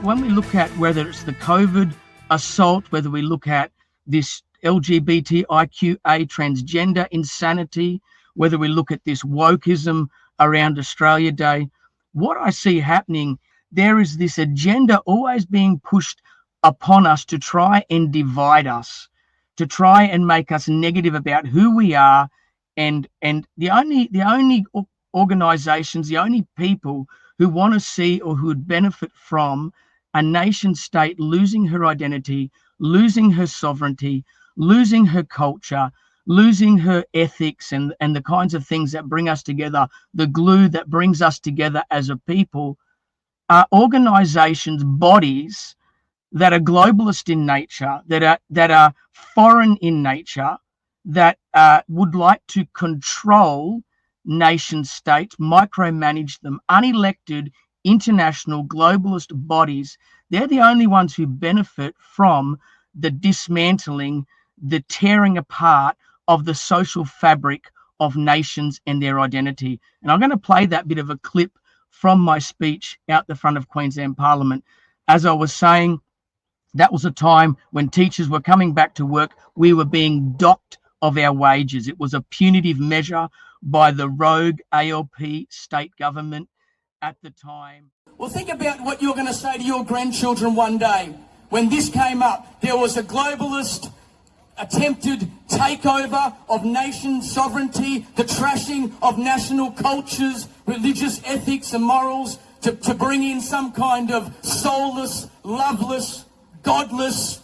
when we look at whether it's the COVID assault, whether we look at this LGBTIQA transgender insanity, whether we look at this wokeism around Australia Day, what I see happening, there is this agenda always being pushed upon us to try and divide us, to try and make us negative about who we are. And the only organizations, the only people who want to see or who would benefit from a nation state losing her identity, losing her sovereignty, losing her culture, losing her ethics and the kinds of things that bring us together, the glue that brings us together as a people, are organizations, bodies that are globalist in nature, that are foreign in nature, that would like to control nation states, micromanage them, unelected international globalist bodies. They're the only ones who benefit from the dismantling, the tearing apart of the social fabric of nations and their identity. And I'm going to play that bit of a clip from my speech out the front of Queensland Parliament. As I was saying, that was a time when teachers were coming back to work. We were being docked of our wages. It was a punitive measure by the rogue ALP state government at the time. Well, think about what you're going to say to your grandchildren one day. When this came up, there was a globalist attempted takeover of nation sovereignty, the trashing of national cultures, religious ethics and morals to bring in some kind of soulless, loveless, godless,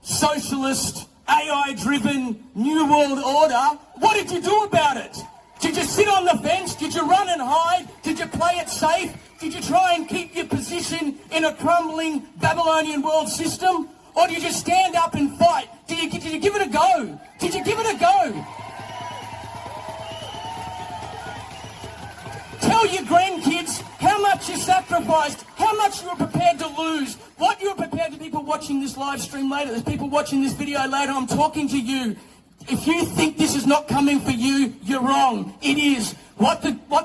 socialist, AI-driven New World Order. What did you do about it? Did you sit on the fence? Did you run and hide? Did you play it safe? Did you try and keep your position in a crumbling Babylonian world system? Or did you stand up and fight? Did you give it a go? Did you give it a go? Tell your grandkids how much you sacrificed, how much you were prepared to lose, what you were prepared to. People watching this live stream later, there's people watching this video later, I'm talking to you. If you think this is not coming for you, you're wrong. It is. What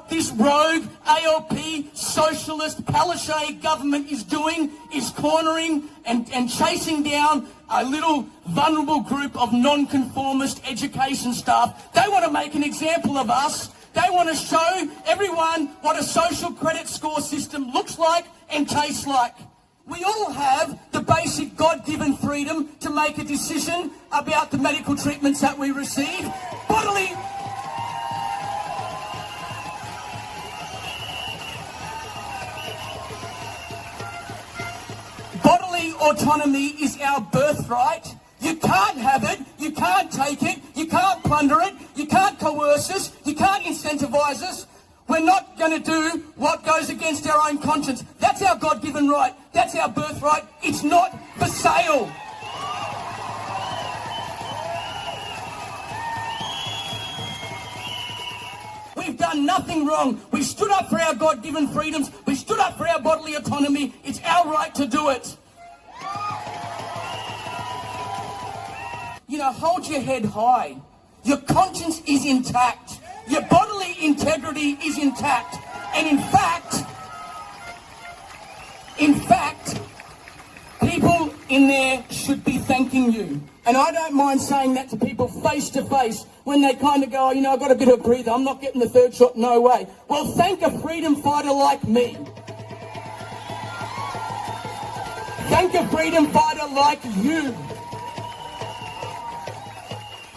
this rogue ALP socialist Palaszczuk government is doing is cornering and chasing down a little vulnerable group of non-conformist education staff. They want to make an example of us. They want to show everyone what a social credit score system looks like and tastes like. We all have the basic God-given freedom to make a decision about the medical treatments that we receive. Bodily autonomy is our birthright. You can't have it, you can't take it, you can't plunder it, you can't coerce us, you can't incentivize us. We're not going to do what goes against our own conscience. That's our God-given right. That's our birthright. It's not for sale. We've done nothing wrong. We stood up for our God-given freedoms. We stood up for our bodily autonomy. It's our right to do it. You know, hold your head high. Your conscience is intact. Your bodily integrity is intact. And in fact, people in there should be thanking you. And I don't mind saying that to people face to face when they kind of go, oh, you know, I've got a bit of a breather, I'm not getting the third shot, no way. Well, thank a freedom fighter like me. Thank a freedom fighter like you.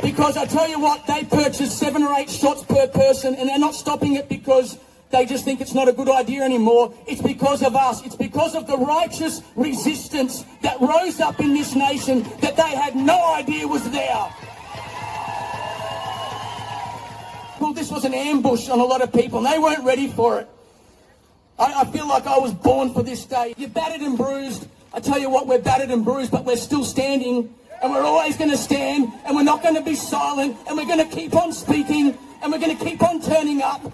Because I tell you what, they purchase 7 or 8 shots per person and they're not stopping it because they just think it's not a good idea anymore. It's because of us. It's because of the righteous resistance that rose up in this nation that they had no idea was there. Well, this was an ambush on a lot of people and they weren't ready for it. I feel like I was born for this day. You're battered and bruised. I tell you what, we're battered and bruised, but we're still standing. And we're always going to stand, and we're not going to be silent, and we're going to keep on speaking, and we're going to keep on turning up.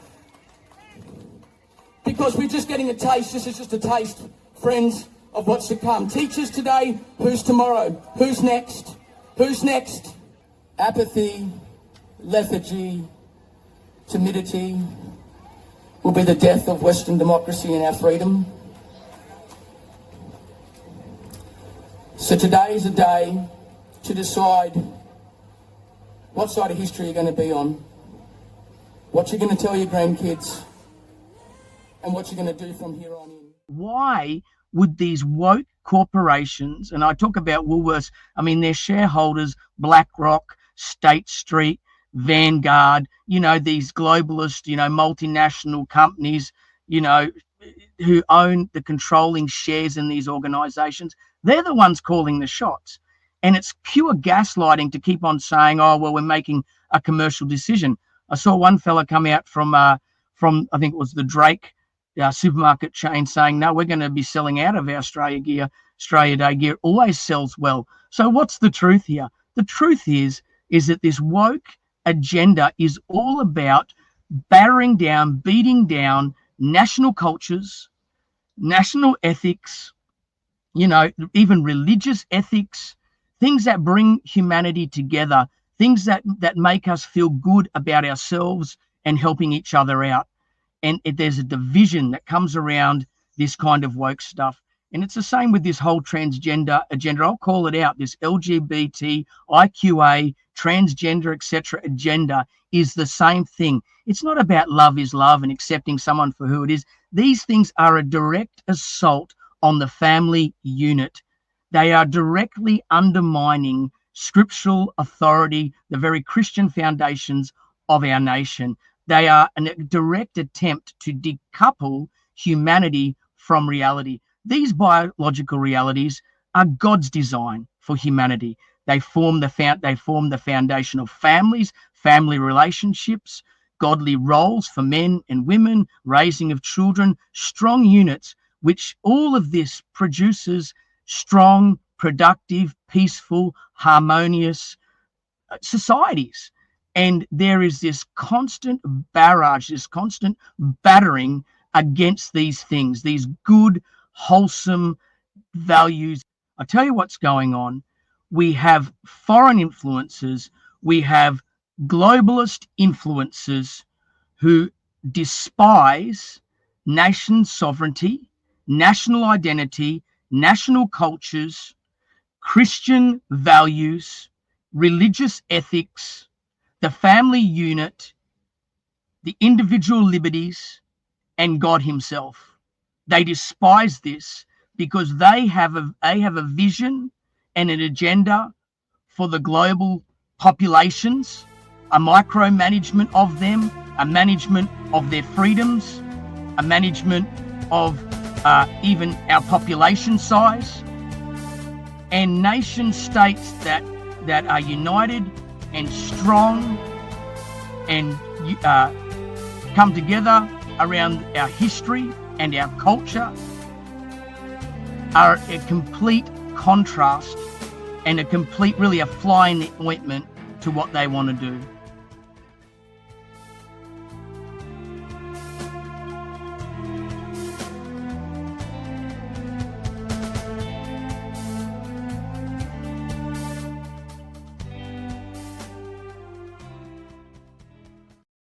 Because we're just getting a taste. This is just a taste, friends, of what's to come. Teachers today, who's tomorrow? Who's next? Who's next? Apathy, lethargy, timidity will be the death of Western democracy and our freedom. So today is a day to decide what side of history you're going to be on, what you're going to tell your grandkids, and what you're going to do from here on in. Why would these woke corporations, and I talk about Woolworths, I mean, their shareholders, BlackRock, State Street, Vanguard, these globalist, multinational companies, who own the controlling shares in these organizations, they're the ones calling the shots. And it's pure gaslighting to keep on saying, oh, well, we're making a commercial decision. I saw one fella come out from I think it was the Drake supermarket chain saying, no, we're going to be selling out of our Australia Day gear. It always sells well. So what's the truth here? The truth is that this woke agenda is all about battering down, beating down national cultures, national ethics, even religious ethics, things that bring humanity together, things that make us feel good about ourselves and helping each other out. And there's a division that comes around this kind of woke stuff. And it's the same with this whole transgender agenda. I'll call it out. This LGBT, IQA, transgender, etc. agenda is the same thing. It's not about love is love and accepting someone for who it is. These things are a direct assault on the family unit. They are directly undermining scriptural authority, the very Christian foundations of our nation. They are a direct attempt to decouple humanity from reality. These biological realities are God's design for humanity. They form the foundation of families, family relationships, godly roles for men and women, raising of children, strong units, which all of this produces strong, productive, peaceful, harmonious societies. And there is this constant barrage, this constant battering against these things, these good, wholesome values. I'll tell you what's going on. We have foreign influences. We have globalist influences who despise nation sovereignty, national identity, national cultures, Christian values, religious ethics, the family unit, the individual liberties, and God himself. They despise this because they have a vision and an agenda for the global populations, a micromanagement of them, a management of their freedoms, a management of even our population size, and nation states that are united and strong and come together around our history and our culture are a complete contrast and really a fly in the ointment to what they want to do.